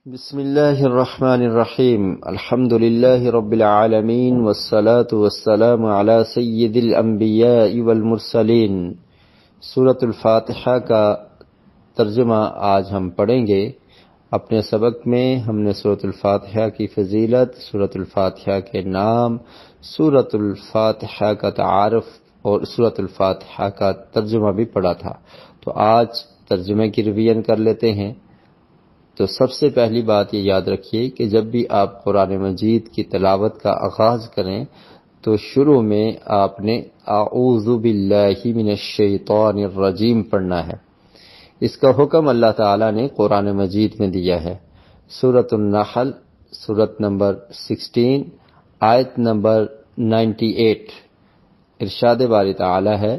بسم اللہ الرحمن الرحیم الحمد للہ رب العالمین والصلاة والسلام علی سید الانبیاء والمرسلین۔ سورۃ الفاتحہ کا ترجمہ آج ہم پڑھیں گے۔ اپنے سبق میں ہم نے سورۃ الفاتحہ کی فضیلت، سورۃ الفاتحہ کے نام، سورۃ الفاتحہ کا تعارف اور سورۃ الفاتحہ کا ترجمہ بھی پڑھا تھا۔ تو آج ترجمے کی ریویژن کر لیتے ہیں۔ تو سب سے پہلی بات یہ یاد رکھیے کہ جب بھی آپ قرآن مجید کی تلاوت کا آغاز کریں تو شروع میں آپ نے اعوذ باللہ من الشیطان الرجیم پڑھنا ہے۔ اس کا حکم اللہ تعالیٰ نے قرآن مجید میں دیا ہے۔ سورۃ النحل، سورۃ نمبر 16، آیت نمبر 98، ارشاد باری تعالیٰ ہے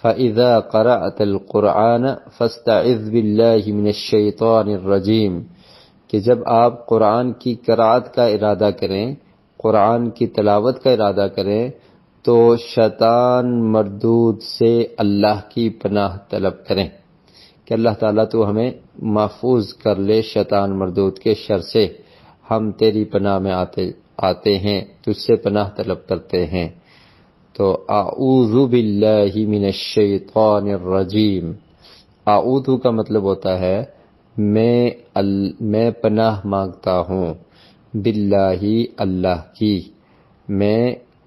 فَإِذَا قَرَأْتَ الْقُرْآنَ فَاسْتَعِذْ بِاللَّهِ مِنَ الشَّيْطَانِ الرَّجِيمِ کہ جب آپ قرآن کی قرأت کا ارادہ کریں، قرآن کی تلاوت کا ارادہ کریں تو شیطان مردود سے اللہ کی پناہ طلب کریں کہ اللہ تعالیٰ تو ہمیں محفوظ کر لے شیطان مردود کے شر سے۔ ہم تیری پناہ میں آتے ہیں، تجھ سے پناہ طلب کرتے ہیں۔ تو اعوذ باللہ من الشیطان الرجیم، اعوذ کا مطلب ہوتا ہے میں پناہ مانگتا ہوں، باللہ اللہ کی، میں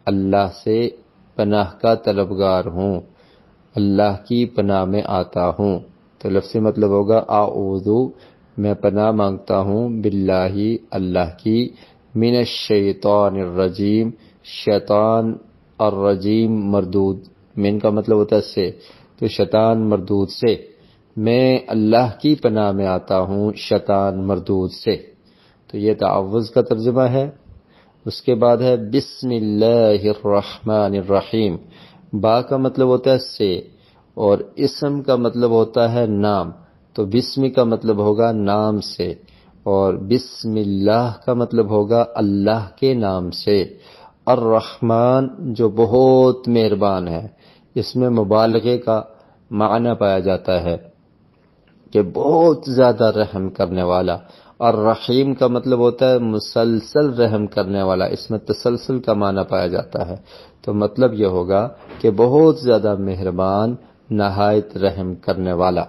اللہ سے پناہ کا طلبگار ہوں، اللہ کی پناہ میں آتا ہوں۔ تو لفظی مطلب ہوگا اعوذ، میں پناہ مانگتا ہوں، باللہ اللہ کی، من الشیطان الرجیم، شیطان الرجیم مردود، من کا مطلب ہوتا ہے سے، تو شیطان مردود سے، میں اللہ کی پناہ میں آتا ہوں شیطان مردود سے۔ تو یہ تعوذ کا ترجمہ ہے۔ اس کے بعد ہے بسم اللہ الرحمن الرحیم، با کا مطلب ہوتا ہے سے اور اسم کا مطلب ہوتا ہے نام، تو بسم کا مطلب ہوگا نام سے اور بسم اللہ کا مطلب ہوگا اللہ کے نام سے۔ الرحمن جو بہت مہربان ہے، اس میں مبالغے کا معنی پایا جاتا ہے کہ بہت زیادہ رحم کرنے والا۔ الرحیم کا مطلب ہوتا ہے مسلسل رحم کرنے والا، اس میں تسلسل کا معنی پایا جاتا ہے۔ تو مطلب یہ ہوگا کہ بہت زیادہ مہربان، نہایت رحم کرنے والا۔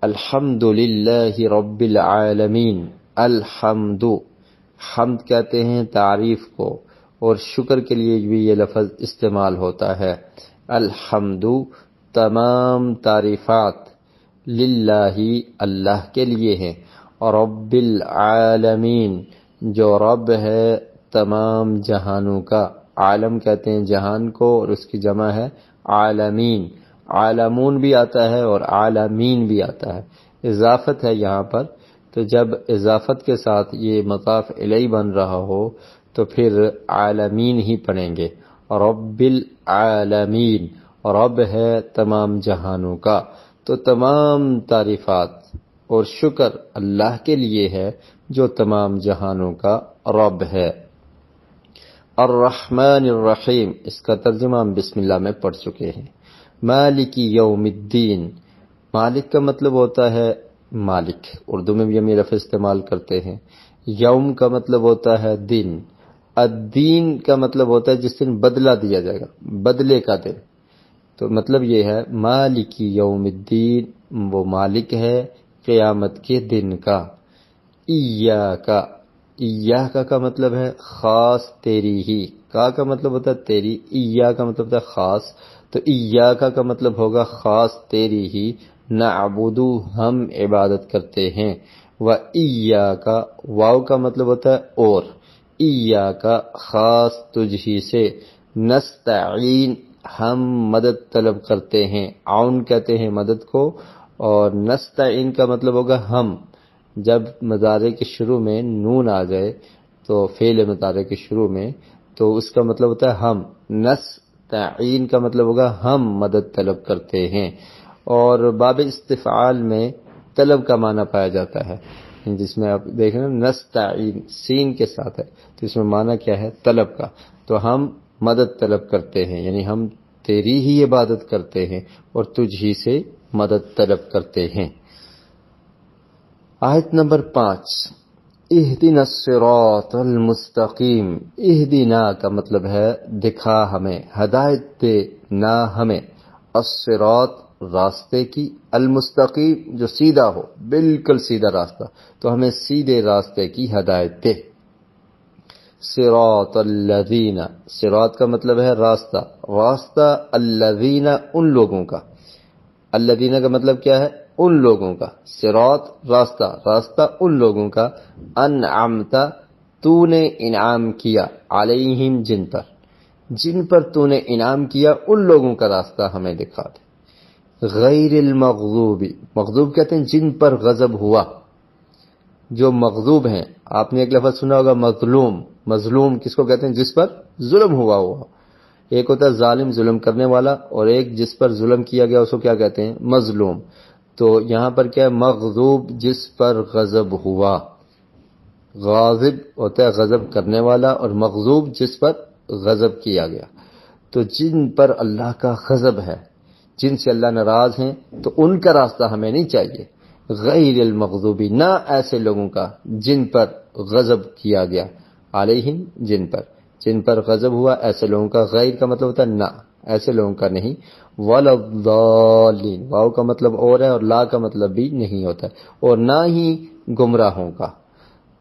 الحمد للہ رب العالمین، الحمد، حمد کہتے ہیں تعریف کو، اور شکر کے لیے بھی یہ لفظ استعمال ہوتا ہے۔ الحمد، تمام تعریفات، للہ، اللہ کے لیے ہیں، اور رب العالمین، جو رب ہے تمام جہانوں کا۔ عالم کہتے ہیں جہان کو، اور اس کی جمع ہے عالمین، عالمون بھی آتا ہے اور عالمین بھی آتا ہے، اضافت ہے یہاں پر۔ تو جب اضافت کے ساتھ یہ مضاف الیہ بن رہا ہو تو پھر عالمین ہی پڑھیں گے۔ رب العالمین، رب ہے تمام جہانوں کا، تو تمام تعریفات اور شکر اللہ کے لیے ہے جو تمام جہانوں کا رب ہے۔ الرحمن الرحیم، اس کا ترجمہ ہم بسم اللہ میں پڑھ چکے ہیں۔ مالک یوم الدین، مالک کا مطلب ہوتا ہے مالک، اردو میں بھی ہم یہ لفظ استعمال کرتے ہیں۔ یوم کا مطلب ہوتا ہے دن، الدین کا مطلب ہوتا ہے جس دن بدلہ دیا جائے گا، بدلے کا دن۔ تو مطلب یہ ہے مالک یوم الدین، وہ مالک ہے قیامت کے دن کا۔ ایاک، ایاک کا مطلب ہے خاص تیری ہی، کا مطلب ہوتا ہے تیری، ایاک کا مطلب ہوتا ہے خاص، تو ایاک کا مطلب ہوگا خاص تیری ہی، نعبد، ہم عبادت کرتے ہیں، و ایاک، واو کا مطلب ہوتا ہے اور، ایاک خاص تجھ ہی سے، نستعین، ہم مدد طلب کرتے ہیں، عون کہتے ہیں مدد کو، اور نستعین کا مطلب ہوگا ہم۔ جب مضارع کے شروع میں نون آ جائے تو فعل مضارع کے شروع میں تو اس کا مطلب ہوتا ہے ہم، نستعین کا مطلب ہوگا ہم مدد طلب کرتے ہیں، اور باب استفعال میں طلب کا معنی پایا جاتا ہے، جس میں آپ دیکھیں نا نستعین سین کے ساتھ ہے، تو اس میں معنی کیا ہے طلب کا۔ تو ہم مدد طلب کرتے ہیں، یعنی ہم تیری ہی عبادت کرتے ہیں اور تجھ ہی سے مدد طلب کرتے ہیں۔ آیت نمبر 5، اہدنا الصراط المستقیم۔ اہدنا کا مطلب ہے دکھا ہمیں، ہدایت دے نہ ہمیں، الصراط راستے کی، المستقیم جو سیدھا ہو، بالکل سیدھا راستہ، تو ہمیں سیدھے راستے کی ہدایت دے۔ صراط الذین، صراط کا مطلب ہے راستہ، راستہ الذین ان لوگوں کا، الذین کا مطلب کیا ہے؟ ان لوگوں کا، صراط راستہ، راستہ ان لوگوں کا، انعمت تو نے انعام کیا، علیہم جن پر تو نے انعام کیا ان لوگوں کا راستہ ہمیں دکھا دے۔ غیر المغضوب، مغضوب کہتے ہیں جن پر غضب ہوا، جو مغضوب ہیں۔ آپ نے ایک لفظ سنا ہوگا مظلوم، مظلوم کس کو کہتے ہیں؟ جس پر ظلم ہوا ہوا۔ ایک ہوتا ہے ظالم، ظلم کرنے والا، اور ایک جس پر ظلم کیا گیا اس کو کیا کہتے ہیں؟ مظلوم۔ تو یہاں پر کیا ہے؟ مغضوب جس پر غضب ہوا۔ غاضب ہوتا ہے غضب کرنے والا، اور مغضوب جس پر غضب کیا گیا۔ تو جن پر اللہ کا غضب ہے، جن سے اللہ ناراض ہیں، تو ان کا راستہ ہمیں نہیں چاہیے۔ غیر المغضوبی، نہ ایسے لوگوں کا جن پر غضب کیا گیا، علیہم جن پر غضب ہوا، ایسے لوگوں کا۔ غیر کا مطلب ہوتا ہے نہ، ایسے لوگوں کا نہیں۔ ولا الضالین، واو کا مطلب اور ہے، اور لا کا مطلب بھی نہیں ہوتا ہے، اور نہ ہی گمراہوں کا۔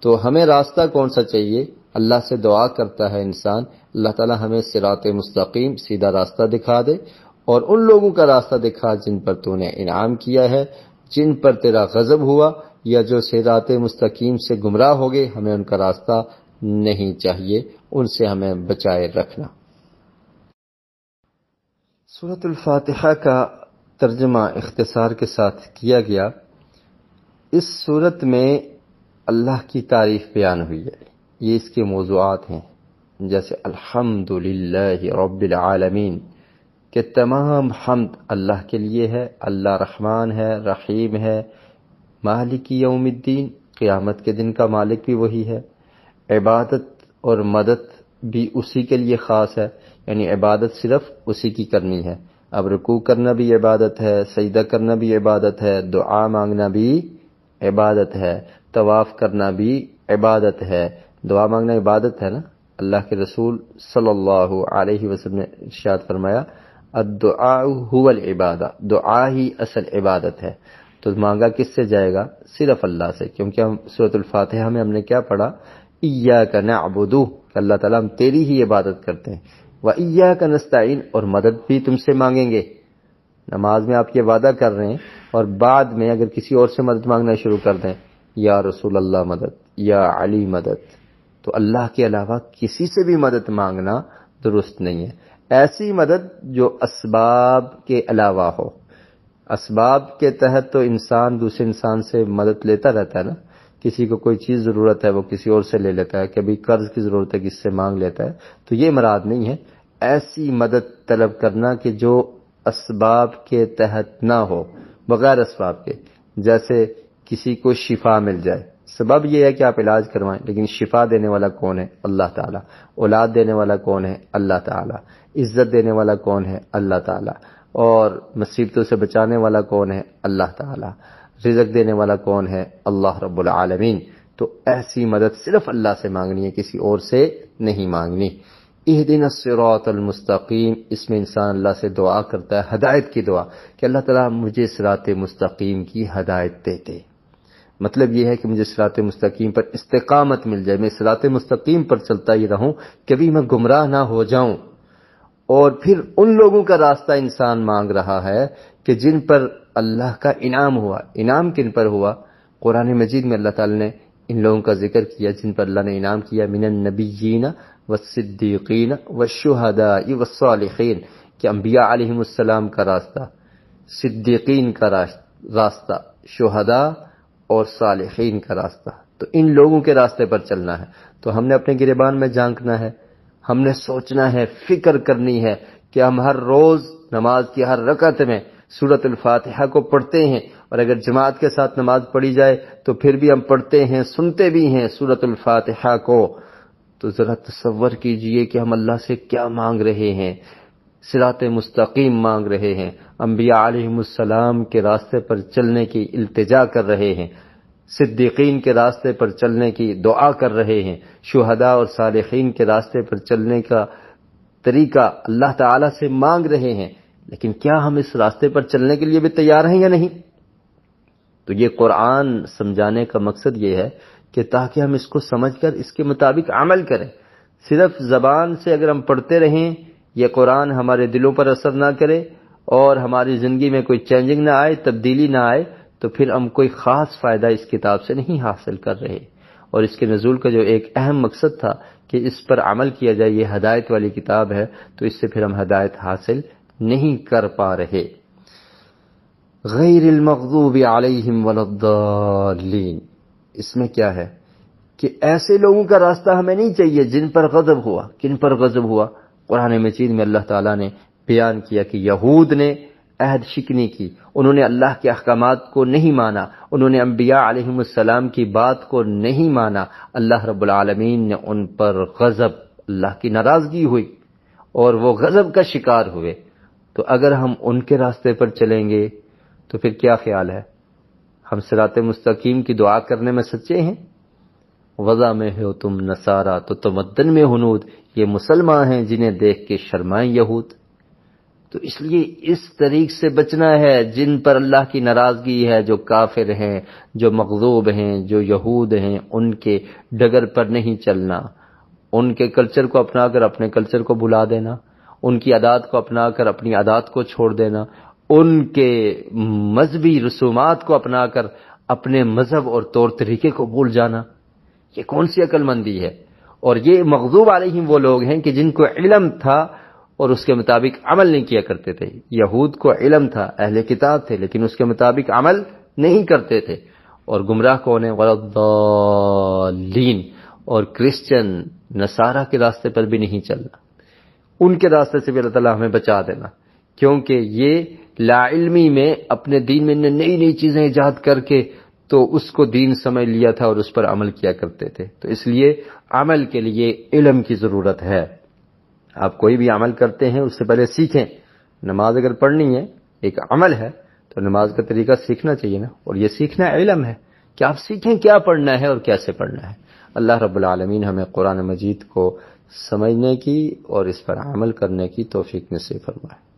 تو ہمیں راستہ کون سا چاہیے؟ اللہ سے دعا کرتا ہے انسان، اللہ تعالی ہمیں صراط مستقیم سیدھا راستہ دکھا دے، اور ان لوگوں کا راستہ دکھا جن پر تو نے انعام کیا ہے، جن پر تیرا غضب ہوا یا جو صراط مستقیم سے گمراہ ہو گئے، ہمیں ان کا راستہ نہیں چاہیے، ان سے ہمیں بچائے رکھنا۔ سورۃ الفاتحہ کا ترجمہ اختصار کے ساتھ کیا گیا۔ اس سورت میں اللہ کی تعریف بیان ہوئی ہے، یہ اس کے موضوعات ہیں، جیسے الحمدللہ رب العالمین، کہ تمام حمد اللہ کے لیے ہے، اللہ رحمان ہے، رحیم ہے، مالک یوم الدین، قیامت کے دن کا مالک بھی وہی ہے، عبادت اور مدد بھی اسی کے لیے خاص ہے، یعنی عبادت صرف اسی کی کرنی ہے۔ اب رکوع کرنا بھی عبادت ہے، سجدہ کرنا بھی عبادت ہے، دعا مانگنا بھی عبادت ہے، طواف کرنا بھی عبادت ہے۔ دعا مانگنا عبادت ہے نا؟ اللہ کے رسول صلی اللہ علیہ وسلم نے ارشاد فرمایا الدعاء هو العبادہ، دعا ہی اصل عبادت ہے۔ تو مانگا کس سے جائے گا؟ صرف اللہ سے، کیونکہ ہم سورۃ الفاتحہ میں ہم نے کیا پڑھا؟ ایاک نعبد، کہ اللہ تعالیٰ ہم تیری ہی عبادت کرتے ہیں، وایاک نستعین، اور مدد بھی تم سے مانگیں گے۔ نماز میں آپ یہ وعدہ کر رہے ہیں، اور بعد میں اگر کسی اور سے مدد مانگنا شروع کر دیں، یا رسول اللہ مدد، یا علی مدد، تو اللہ کے علاوہ کسی سے بھی مدد مانگنا درست نہیں ہے۔ ایسی مدد جو اسباب کے علاوہ ہو۔ اسباب کے تحت تو انسان دوسرے انسان سے مدد لیتا رہتا ہے نا، کسی کو کوئی چیز ضرورت ہے وہ کسی اور سے لے لیتا ہے، کبھی قرض کی ضرورت ہے کسی سے مانگ لیتا ہے، تو یہ مراد نہیں ہے۔ ایسی مدد طلب کرنا کہ جو اسباب کے تحت نہ ہو، بغیر اسباب کے، جیسے کسی کو شفا مل جائے، سبب یہ ہے کہ آپ علاج کروائیں، لیکن شفا دینے والا کون ہے؟ اللہ تعالیٰ۔ اولاد دینے والا کون ہے؟ اللہ تعالیٰ۔ عزت دینے والا کون ہے؟ اللہ تعالیٰ۔ اور مصیبتوں سے بچانے والا کون ہے؟ اللہ تعالیٰ۔ رزق دینے والا کون ہے؟ اللہ رب العالمین۔ تو ایسی مدد صرف اللہ سے مانگنی ہے، کسی اور سے نہیں مانگنی۔ اہدنا الصراط المستقیم، اس میں انسان اللہ سے دعا کرتا ہے، ہدایت کی دعا، کہ اللہ تعالیٰ مجھے صراط مستقیم کی ہدایت دیتے۔ مطلب یہ ہے کہ مجھے صراط مستقیم پر استقامت مل جائے، میں صراط مستقیم پر چلتا ہی رہوں، کبھی میں گمراہ نہ ہو جاؤں۔ اور پھر ان لوگوں کا راستہ انسان مانگ رہا ہے کہ جن پر اللہ کا انعام ہوا۔ انعام کن پر ہوا؟ قرآن مجید میں اللہ تعالی نے ان لوگوں کا ذکر کیا جن پر اللہ نے انعام کیا، من النبیین والصدیقین والشہداء والصالحین، کہ انبیاء علیہم السلام کا راستہ، صدیقین کا راستہ، شہداء اور صالحین کا راستہ، تو ان لوگوں کے راستے پر چلنا ہے۔ تو ہم نے اپنے گریبان میں جھانکنا ہے، ہم نے سوچنا ہے، فکر کرنی ہے کہ ہم ہر روز نماز کی ہر رکعت میں سورۃ الفاتحہ کو پڑھتے ہیں، اور اگر جماعت کے ساتھ نماز پڑھی جائے تو پھر بھی ہم پڑھتے ہیں، سنتے بھی ہیں سورۃ الفاتحہ کو۔ تو ذرا تصور کیجئے کہ ہم اللہ سے کیا مانگ رہے ہیں، صراط مستقیم مانگ رہے ہیں، انبیاء علیہم السلام کے راستے پر چلنے کی التجا کر رہے ہیں، صدیقین کے راستے پر چلنے کی دعا کر رہے ہیں، شہداء اور صالحین کے راستے پر چلنے کا طریقہ اللہ تعالی سے مانگ رہے ہیں، لیکن کیا ہم اس راستے پر چلنے کے لیے بھی تیار ہیں یا نہیں؟ تو یہ قرآن سمجھانے کا مقصد یہ ہے کہ تاکہ ہم اس کو سمجھ کر اس کے مطابق عمل کریں۔ صرف زبان سے اگر ہم پڑھتے رہیں، یہ قرآن ہمارے دلوں پر اثر نہ کرے اور ہماری زندگی میں کوئی چینجنگ نہ آئے، تبدیلی نہ آئے، تو پھر ہم کوئی خاص فائدہ اس کتاب سے نہیں حاصل کر رہے۔ اور اس کے نزول کا جو ایک اہم مقصد تھا کہ اس پر عمل کیا جائے، یہ ہدایت والی کتاب ہے، تو اس سے پھر ہم ہدایت حاصل نہیں کر پا رہے۔ غیر المغضوب علیہم ولا الضالین، اس میں کیا ہے کہ ایسے لوگوں کا راستہ ہمیں نہیں چاہیے جن پر غضب ہوا۔ کن پر غضب ہوا؟ قرآن مجید میں اللہ تعالیٰ نے بیان کیا کہ یہود نے عہد شکنی کی، انہوں نے اللہ کے احکامات کو نہیں مانا، انہوں نے انبیاء علیہم السلام کی بات کو نہیں مانا، اللہ رب العالمین نے ان پر غضب، اللہ کی ناراضگی ہوئی اور وہ غضب کا شکار ہوئے۔ تو اگر ہم ان کے راستے پر چلیں گے تو پھر کیا خیال ہے؟ ہم صراط مستقیم کی دعا کرنے میں سچے ہیں؟ وضع میں ہو تم نصارا تو تمدن میں ہنود، یہ مسلمان ہیں جنہیں دیکھ کے شرمائیں یہود۔ تو اس لیے اس طریق سے بچنا ہے جن پر اللہ کی ناراضگی ہے، جو کافر ہیں، جو مغضوب ہیں، جو یہود ہیں، ان کے ڈگر پر نہیں چلنا، ان کے کلچر کو اپنا کر اپنے کلچر کو بھلا دینا، ان کی عادات کو اپنا کر اپنی عادات کو چھوڑ دینا، ان کے مذہبی رسومات کو اپنا کر اپنے مذہب اور طور طریقے کو بھول جانا، یہ کون سی عقل مندی ہے؟ اور یہ مغضوب علیہم وہ لوگ ہیں کہ جن کو علم تھا اور اس کے مطابق عمل نہیں کیا کرتے تھے۔ یہود کو علم تھا، اہل کتاب تھے، لیکن اس کے مطابق عمل نہیں کرتے تھے۔ اور گمراہ کون ہے؟ والضالین، اور کرسچن نصارہ کے راستے پر بھی نہیں چلنا، ان کے راستے سے بھی اللہ تعالیٰ ہمیں بچا دینا، کیونکہ یہ لا علمی میں اپنے دین میں نئی نئی چیزیں ایجاد کر کے تو اس کو دین سمجھ لیا تھا اور اس پر عمل کیا کرتے تھے۔ تو اس لیے عمل کے لیے علم کی ضرورت ہے۔ آپ کوئی بھی عمل کرتے ہیں اس سے پہلے سیکھیں۔ نماز اگر پڑھنی ہے، ایک عمل ہے، تو نماز کا طریقہ سیکھنا چاہیے نا، اور یہ سیکھنا علم ہے کہ آپ سیکھیں کیا پڑھنا ہے اور کیسے پڑھنا ہے۔ اللہ رب العالمین ہمیں قرآن مجید کو سمجھنے کی اور اس پر عمل کرنے کی توفیق نصیب فرمائے۔